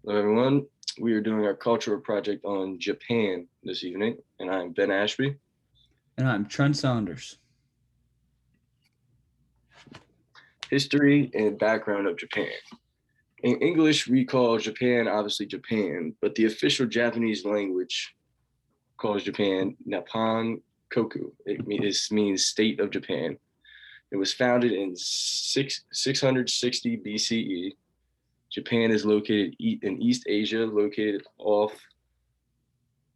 Hello, everyone. We are doing our cultural project on Japan this evening, and I'm Ben Ashby. And I'm Trent Saunders. History and background of Japan. In English, we call Japan obviously Japan, but the official Japanese language calls Japan Nippon Koku. It means state of Japan. It was founded in 660 BCE. Japan is located in East Asia, located off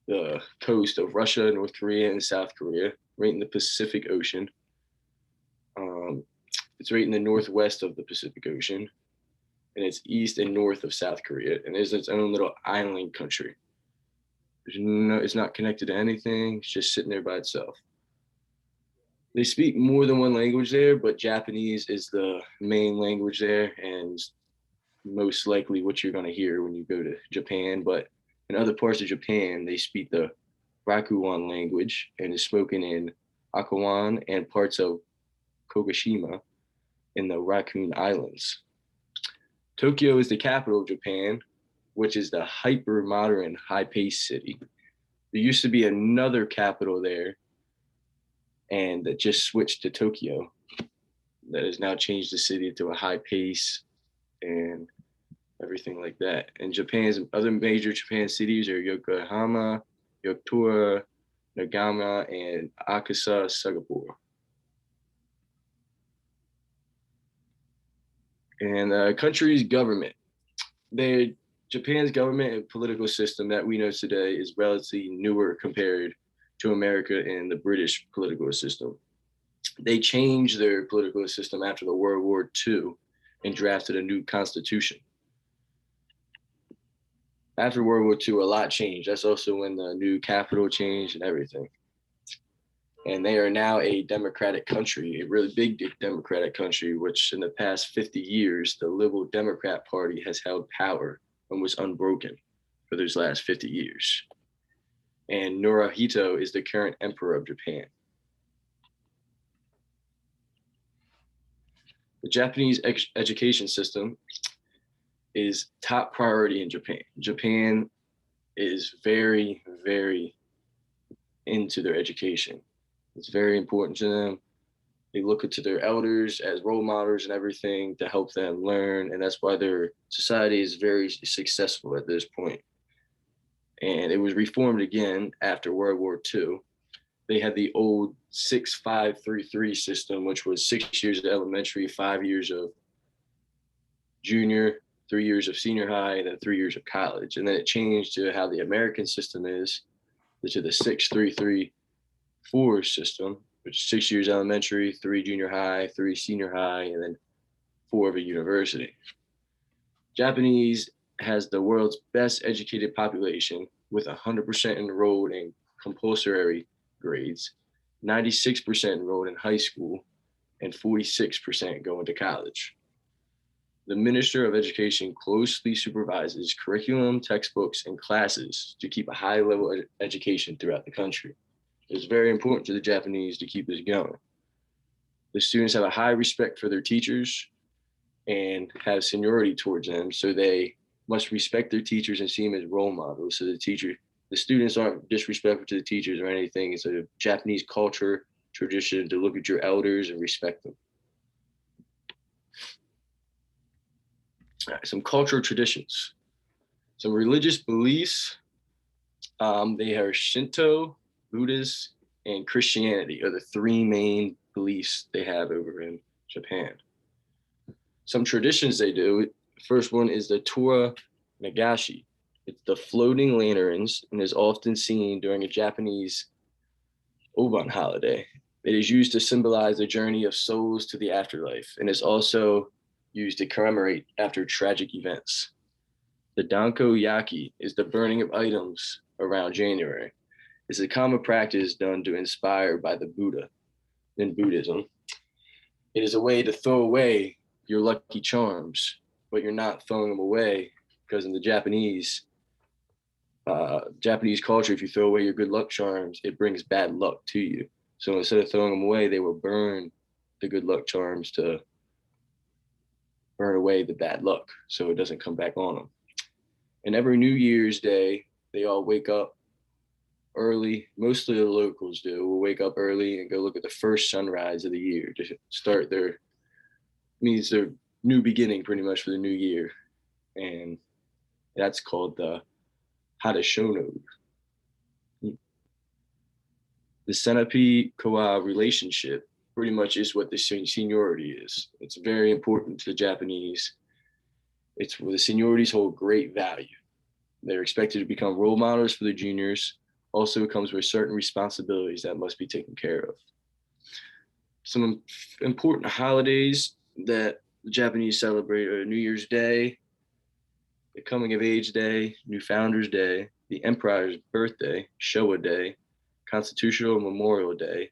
the coast of Russia, North Korea, and South Korea, right in the Pacific Ocean. Um, it's right in the northwest of the Pacific Ocean, and it's east and north of South Korea, and it's its own little island country. It's not connected to anything. It's just sitting there by itself. They speak more than one language there, but Japanese is the main language there, and most likely what you're going to hear when you go to Japan. But in other parts of Japan, they speak the Rakuan language and is spoken in Akawan and parts of Kokushima in the Raccoon Islands. Tokyo is the capital of Japan, which is the hyper modern, high paced city. There used to be another capital there, and that just switched to Tokyo. That has now changed the city to a high pace and everything like that. And Japan's other major Japan cities are Yokohama, Yokota, Nagama, and Akasa Sagapur. And the country's government. They Japan's government and political system that we know today is relatively newer compared to America and the British political system. They changed their political system after the World War II and drafted a new constitution. After World War II, a lot changed. That's also when the new capital changed and everything. And they are now a democratic country, a really big democratic country, which in the past 50 years, the Liberal Democrat Party has held power and was unbroken for those last 50 years. And Naruhito is the current emperor of Japan. The Japanese education system is top priority in Japan. Japan is very, very into their education. It's very important to them. They look to their elders as role models and everything to help them learn. And that's why their society is very successful at this point. And it was reformed again after World War II. They had the old 6-5-3-3 system, which was 6 years of elementary, 5 years of junior, 3 years of senior high, and then 3 years of college. And then it changed to how the American system is, to the 6-3-3-4 system, which is 6 years elementary, 3 junior high, 3 senior high, and then 4 of a university. Japanese has the world's best educated population with 100% enrolled in compulsory grades, 96% enrolled in high school, and 46% going to college. The Minister of Education closely supervises curriculum, textbooks, and classes to keep a high level of education throughout the country. It's very important to the Japanese to keep this going. The students have a high respect for their teachers and have seniority towards them, so they must respect their teachers and see them as role models. So the students aren't disrespectful to the teachers or anything. It's a Japanese culture, tradition to look at your elders and respect them. Some cultural traditions, some religious beliefs. They are Shinto, Buddhist, and Christianity are the three main beliefs they have over in Japan. Some traditions they do. First one is the Tora Nagashi. It's the floating lanterns and is often seen during a Japanese Obon holiday. It is used to symbolize the journey of souls to the afterlife and is also used to commemorate after tragic events. The Danko Yaki is the burning of items around January. It's a common practice done to inspire by the Buddha in Buddhism. It is a way to throw away your lucky charms, but you're not throwing them away because in the Japanese culture, if you throw away your good luck charms, it brings bad luck to you. So instead of throwing them away, they will burn the good luck charms to burn away the bad luck so it doesn't come back on them. And every New Year's Day, they all wake up early. Mostly the locals do. Will wake up early and go look at the first sunrise of the year to start their means their new beginning pretty much for the new year. And that's called the Hadashono. The Senape Kawa relationship pretty much is what the seniority is. It's very important to the Japanese. It's where the seniorities hold great value. They're expected to become role models for the juniors. Also, it comes with certain responsibilities that must be taken care of. Some important holidays that the Japanese celebrate are New Year's Day, the Coming of Age Day, New Founders Day, the Emperor's Birthday, Showa Day, Constitutional Memorial Day,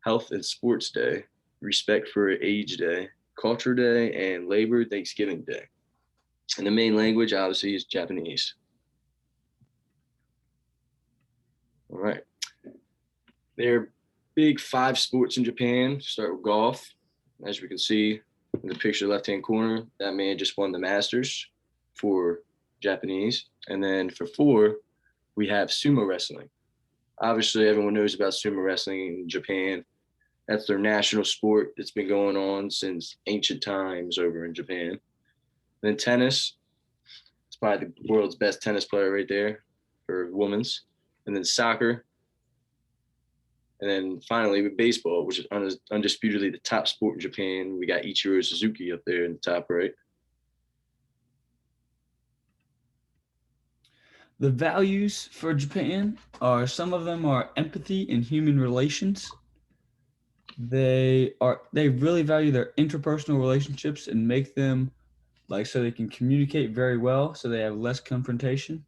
Health and Sports Day, Respect for Age Day, Culture Day, and Labor Thanksgiving Day. And the main language, obviously, is Japanese. All right. There are big 5 sports in Japan. Start with golf. As we can see in the picture left-hand corner, that man just won the Masters for Japanese. And then for 4, we have sumo wrestling. Obviously, everyone knows about sumo wrestling in Japan. That's their national sport. It's been going on since ancient times over in Japan. Then tennis. It's probably the world's best tennis player right there for women's. And then soccer. And then finally with baseball, which is undisputedly the top sport in Japan. We got Ichiro Suzuki up there in the top right. The values for Japan are, some of them are empathy and human relations. They really value their interpersonal relationships and make them so they can communicate very well, so they have less confrontation.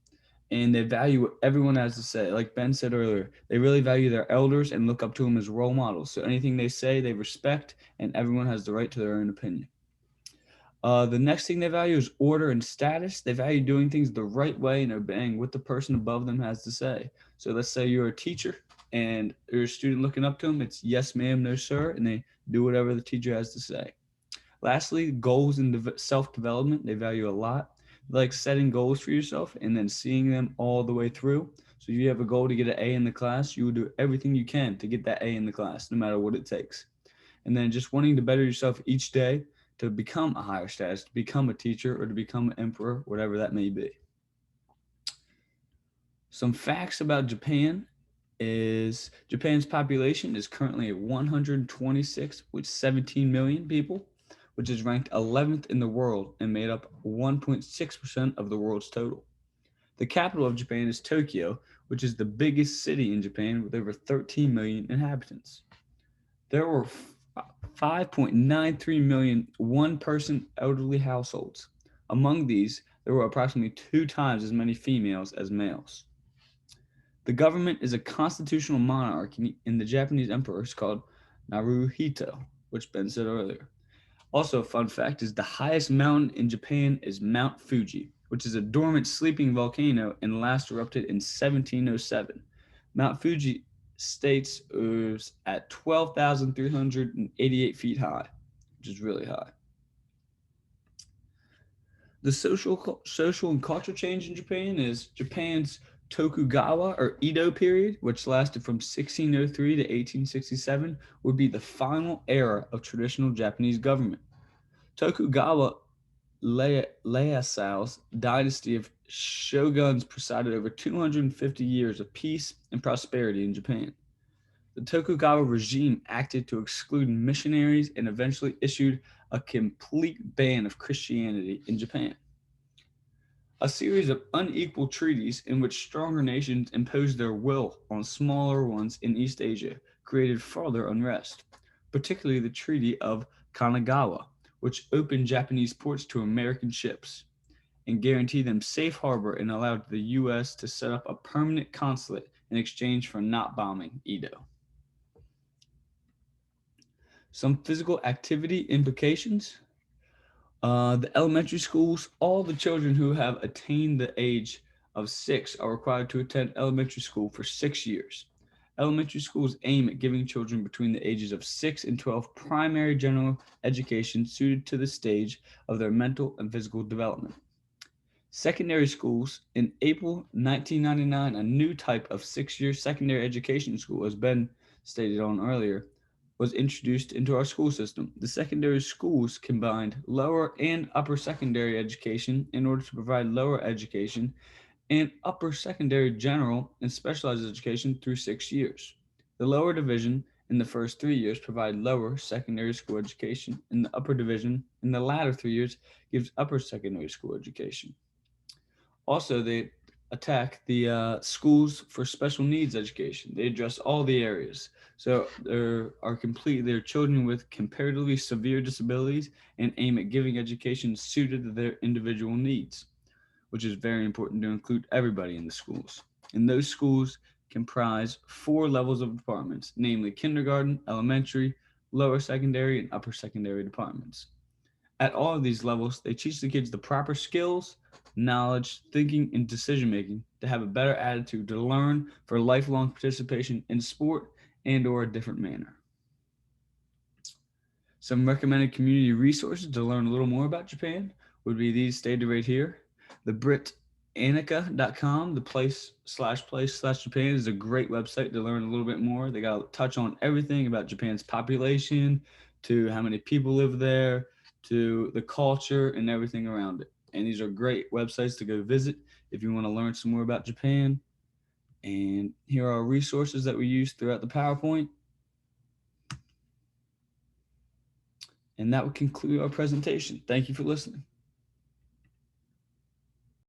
And they value what everyone has to say. Like Ben said earlier, they really value their elders and look up to them as role models. So anything they say, they respect, and everyone has the right to their own opinion. The next thing they value is order and status. They value doing things the right way and obeying what the person above them has to say. So let's say you're a teacher and you're a student looking up to them. It's yes, ma'am, no, sir, and they do whatever the teacher has to say. Lastly, goals and self-development, they value a lot. They like setting goals for yourself and then seeing them all the way through. So if you have a goal to get an A in the class, you will do everything you can to get that A in the class, no matter what it takes. And then just wanting to better yourself each day to become a higher status, to become a teacher, or to become an emperor, whatever that may be. Some facts about Japan is Japan's population is currently at 126 with 17 million people, which is ranked 11th in the world and made up 1.6% of the world's total. The capital of Japan is Tokyo, which is the biggest city in Japan with over 13 million inhabitants. There were 5.93 million one-person elderly households. Among these, there were approximately 2 times as many females as males. The government is a constitutional monarchy, and the Japanese emperor is called Naruhito, which Ben said earlier. Also, a fun fact is the highest mountain in Japan is Mount Fuji, which is a dormant sleeping volcano and last erupted in 1707. Mount Fuji states is at 12,388 feet high, which is really high. The social and cultural change in Japan is Japan's Tokugawa or Edo period, which lasted from 1603 to 1867, would be the final era of traditional Japanese government. Tokugawa Ieyasu's dynasty of shoguns presided over 250 years of peace and prosperity in Japan. The Tokugawa regime acted to exclude missionaries and eventually issued a complete ban of Christianity in Japan. A series of unequal treaties in which stronger nations imposed their will on smaller ones in East Asia created further unrest, particularly the Treaty of Kanagawa, which opened Japanese ports to American ships and guaranteed them safe harbor and allowed the U.S. to set up a permanent consulate in exchange for not bombing Edo. Some physical activity implications. The elementary schools, all the children who have attained the age of 6 are required to attend elementary school for 6 years. Elementary schools aim at giving children between the ages of 6 and 12 primary general education suited to the stage of their mental and physical development. Secondary schools. In April 1999, a new type of 6 year secondary education school, as Ben stated on earlier, was introduced into our school system. The secondary schools combined lower and upper secondary education in order to provide lower education and upper secondary general and specialized education through 6 years. The lower division in the first 3 years provide lower secondary school education, and the upper division in the latter 3 years gives upper secondary school education. Also, they attack the schools for special needs education. They address all the areas. So there are children with comparatively severe disabilities and aim at giving education suited to their individual needs, which is very important to include everybody in the schools. And those schools comprise 4 levels of departments, namely kindergarten, elementary, lower secondary, and upper secondary departments. At all of these levels, they teach the kids the proper skills, knowledge, thinking, and decision making to have a better attitude, to learn for lifelong participation in sport and or a different manner. Some recommended community resources to learn a little more about Japan would be these stated right here. The Britannica.com, the place/Japan, is a great website to learn a little bit more. They got to touch on everything about Japan's population, to how many people live there, to the culture and everything around it. And these are great websites to go visit if you want to learn some more about Japan. And here are resources that we use throughout the PowerPoint. And that would conclude our presentation. Thank you for listening.